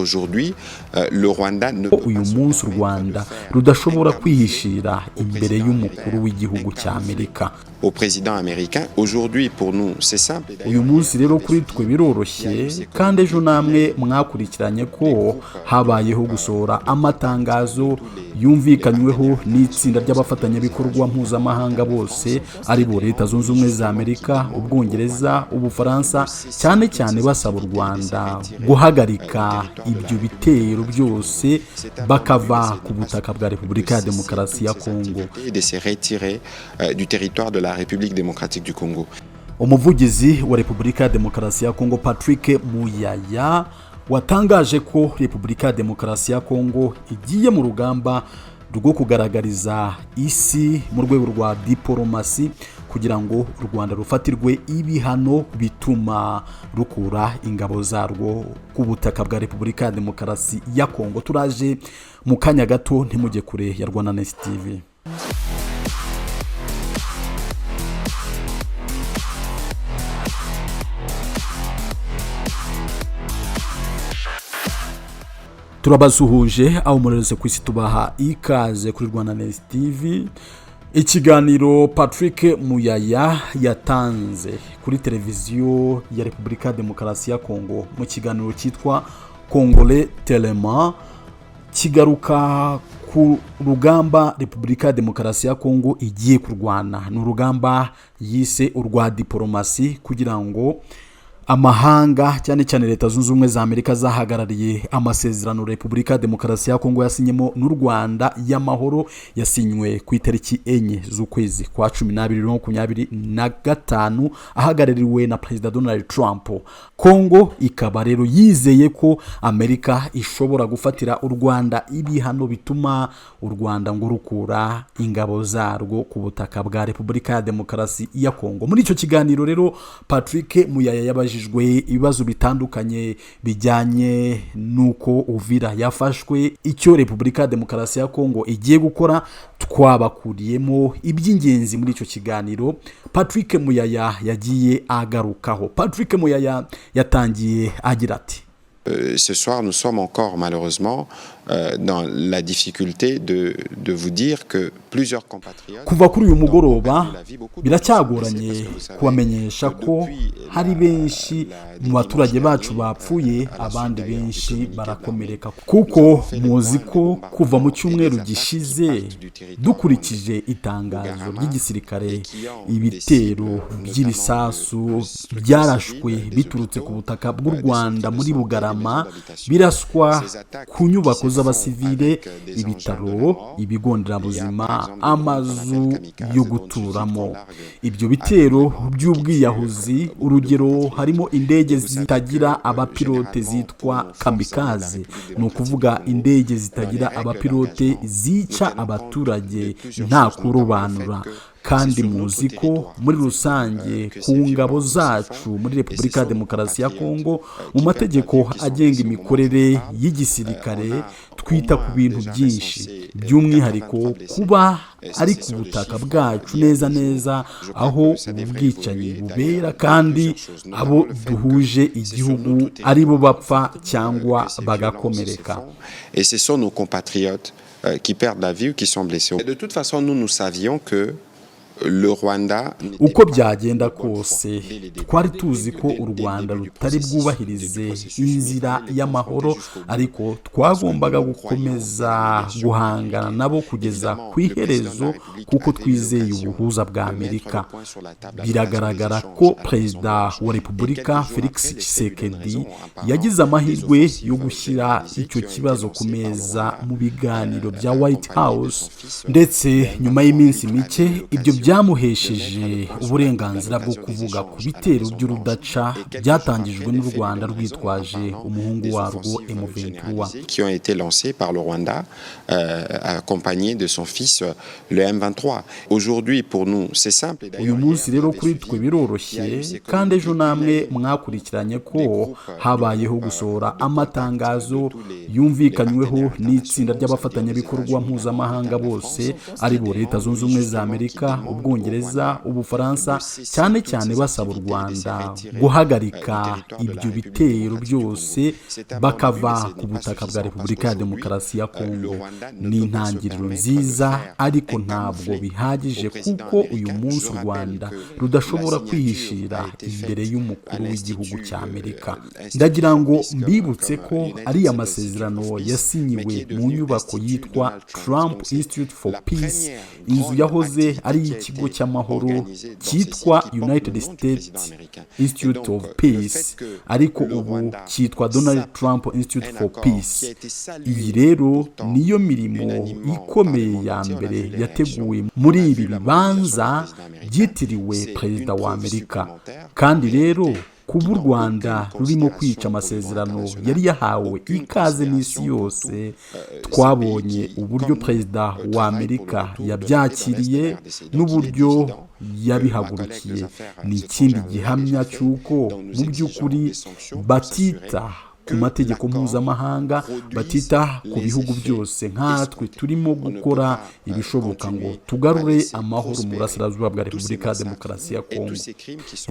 Aujourd'hui, le Rwanda ne peut uyu pas se munsi u permettre de Rwanda faire rudashobora comme kwihishira au imbere président y'umukuru américain, w'igihugu cy'Amerika. au président américain. Aujourd'hui, pour nous, c'est simple. Et Uyu d'ailleurs, munsi hier, vous rero avez kuri suivi, twe il y a eu biroroshye ces kandi ejo communiqués namwe d'hier mwakurikiranye des ko groupes habayeho gusohora amatangazo yumvikanyweho n'itsinda ry'abafatanyabikorwa mpuzamahanga bose ari bo Leta Zunze Ubumwe za Amerika, Ubwongereza, Ubufaransa, cyane cyane basaba u Rwanda guhagarika ibyo bitero byose bakava ku butaka bwa Repubulika ya Demokarasi ya Kongo. et de se retirer du territoire de la République démocratique du Congo. Umuvugizi wa Repubulika ya Demokarasi ya Kongo Patrick Muyaya watangaje ko Repubulika ya Demokarasi ya Kongo igiye mu rugamba rwo kugaragariza isi mu rwego rwa diplomasi kugira ngo u Rwanda rufatirwe ibihano bituma rukura ingabo zarwo ku butaka bwa Repubulika ya Demokarasi ya Kongo. Turaje mu kanya gato, ntimujye kure ya Rwandanews TV. Turabasuhuje aho mureze ku isi, tubaha ikaze kuri Rwandanews TV. Ikiganiro Patrick Muyaya yatanze kuri televiziyo ya Repubulika ya Demokarasi ya Kongo mu kiganiro cyitwa Congolais Tellement kigaruka ku rugamba Repubulika ya Demokarasi ya Kongo igiye kurwana. Ni urugamba yise urwa diplomasi kugira ngo amahanga cyane cyane Leta Zunze Ubumwe za Amerika zahagarariye amasezerano Repubulika ya Demokarasi ya Kongo yasinyemo n'u Rwanda y'amahoro yasinywe ku itariki 4 z'ukwezi kwa 2025 ahagarariwe na Perezida Donald Trump. Kongo ikaba rero yizeye ko Amerika ishobora gufatira u Rwanda ibihano bituma u Rwanda ngo rukura ingabo zarwo ku butaka bwa Repubulika ya Demokarasi ya Kongo. Muri icyo kiganiro rero Patrick Muyaya yabaje ibibazo bitandukanye bijyanye nuko Uvira yafashwe, icyo Repubulika ya Demokarasi ya Kongo igiye gukora. Twabakuriyemo iby'ingenzi muri icyo kiganiro Patrick Muyaya yagiye agarukaho. Patrick Muyaya yatangiye agira ati: Ce soir, nous sommes encore malheureusement dans la difficulté de vous dire que plusieurs compatriotes kuva kuri uyu mugoroba biracyagoranye kubamenyesha ko hari benshi mu baturage bacu bapfuye, abandi benshi barakomereka, kuko muzi ko kuva mu cyumweru gishize dukurikije itangazo ry'igisirikare ibitero by'ibisasu byarashwe biturutse ku butaka bw'u Rwanda muri Bugarama, biraswa ku nyubako z'abasivile, ibitaro, ibigo nderabuzima, amazu yo guturamo. Ibyo bitero by'ubwiyahuzi, urugero harimo indege zitagira abapilote zitwa kamikaze, ni ukuvuga indege zitagira abapilote zica abaturage nta kurobanura. Kandi muzi ko muri rusange ku ngabo zacu muri Repubulika ya Demokarasi ya Kongo mu mategeko agenga imikorere y'igisirikare twita ku bintu byinshi, by'umwihariko kuba ari ku butaka bwacu neza neza aho ubwicanyi bubera kandi abo duhuje igihugu ari bo bapfa cyangwa bagakomereka. Et ce sont nos compatriotes qui perdent la vie ou qui sont blessés. De toute façon, nous savions que le Rwanda, uko byagenda kose twari tuzi ko u Rwanda rutari bwubahirize inzira y'amahoro, ariko twagombaga gukomeza guhangana nabo kugeza ku iherezo kuko twizeye ubuhuza bwa Amerika. Biragaragara ko Perezida wa Repubulika Felix Tshisekedi yagize amahirwe yo gushyira icyo kibazo ku meza mu biganiro bya White House, ndetse nyuma y'iminsi mike ibyo byamuhesheje uburenganzira bwo kuvuga ku bitero by'urudaca byatangijwe n'u Rwanda rwitwaje umuhungu warwo M23 qui ont été lancés par le Rwanda accompagné de son fils le M23. Aujourd'hui pour nous c'est simple. Uyu munsi rero kuri twe biroroshye kandi ejo namwe mwakurikiranye ko habayeho gusohora amatangazo yumvikanyweho n'itsinda ry'abafatanyabikorwa mpuzamahanga bose ari bo Leta Zunze Ubumwe za Amerika, Ubwongereza, Ubufaransa, cyane cyane basaba u Rwanda guhagarika ibyo bitero byose bakava ku butaka bwa Repubulika ya Demokarasi ya Kongo. Ni intangiriro nziza, ariko ntabwo bihagije kuko uyu munsi u Rwanda rudashobora kwihishira imbere y'umukuru w'igihugu cya Amerika. Ndagira ngo mbibutse ko ari amasezerano yasinyiwe mu nyubako yitwa Trump Institute for Peace, inzu yahoze ari ikigo cy'amahoro cyitwa United States Institute of Peace, ariko ubu cyitwa Donald Trump Institute for Peace. Iyi rero niyo mirimo ikomeye ya mbere yateguwe muri ibi bibanza byitiriwe perezida wa Amerika. Kandi rero kuba u Rwanda rurimo kwica amasezerano yari yahawe ikaze n'isi yose, twabonye uburyo perezida wa Amerika yabyakiriye n'uburyo yabihagurukiye. Ni ikindi gihamya cy'uko mu by'ukuri batita ku mategeko mpuzamahanga, batita ku bihugu byose. Nkatwe turimo gukora ibishoboka ngo tugarure amahoro mu burasirazuba bwa Repubulika ya Demokarasi ya Kongo.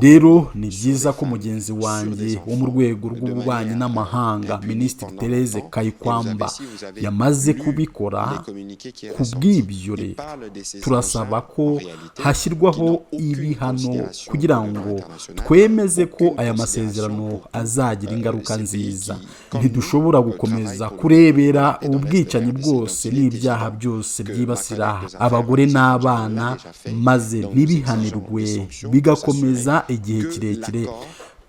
Rero ni byiza ko mugenzi wanjye wo mu rwego rw'ububanyi n'amahanga, Minisitiri Thérèse Kayikwamba, yamaze kubikora. Ku bw'ibyo rero turasaba ko hashyirwaho ibihano kugira ngo twemeze ko aya masezerano azagira ingaruka nziza. Ntidushobora gukomeza kurebera ubwicanyi bwose n'ibyaha byose byibasira abagore n'abana maze ntibihanirwe bigakomeza igihe kirekire.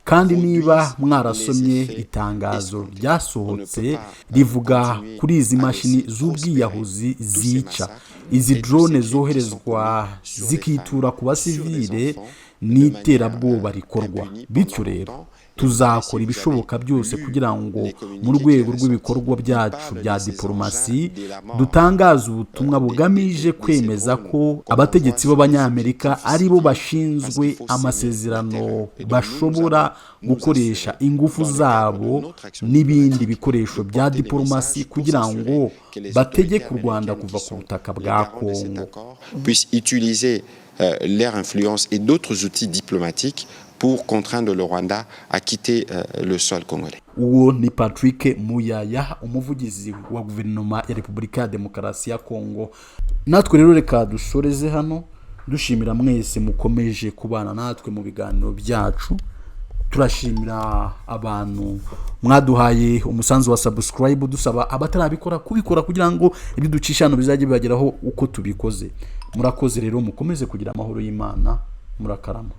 Kandi niba mwarasomye itangazo ryasohotse rivuga kuri izi mashini z'ubwiyahuzi zica, izi drone zoherezwa zikitura ku basivile n'iterabwoba rikorwa. Bityo rero tuzakora ibishoboka byose kugira ngo mu rwego rw'ibikorwa byacu bya diplomasi dutangaze ubutumwa bugamije kwemeza ko abategetsi b'Abanyamerika ari bo bashinzwe amasezerano bashobora gukoresha ingufu zabo n'ibindi bikoresho bya diplomasi kugira ngo bategeke u Rwanda kuva ku butaka bwa Kongo. Leur influence et d'autres outils diplomatiques pour contraindre le Rwanda à quitter le sol congolais. Uwo ni Patrick Muyaya, umuvugizi wa guverinoma ya Repubulika ya Demokarasi ya Kongo. Natwe rero reka dusoreze hano dushimira mwese mukomeje kubana natwe mu biganiro byacu. Turashimira abantu mwaduhaye umusanzu wa subscribe, dusaba abatarabikora kubikora kugira ngo ibyo ducishano bizajye bibageraho uko tubikoze. Murakoze rero, mukomeze kugira amahoro y'Imana. Murakarama.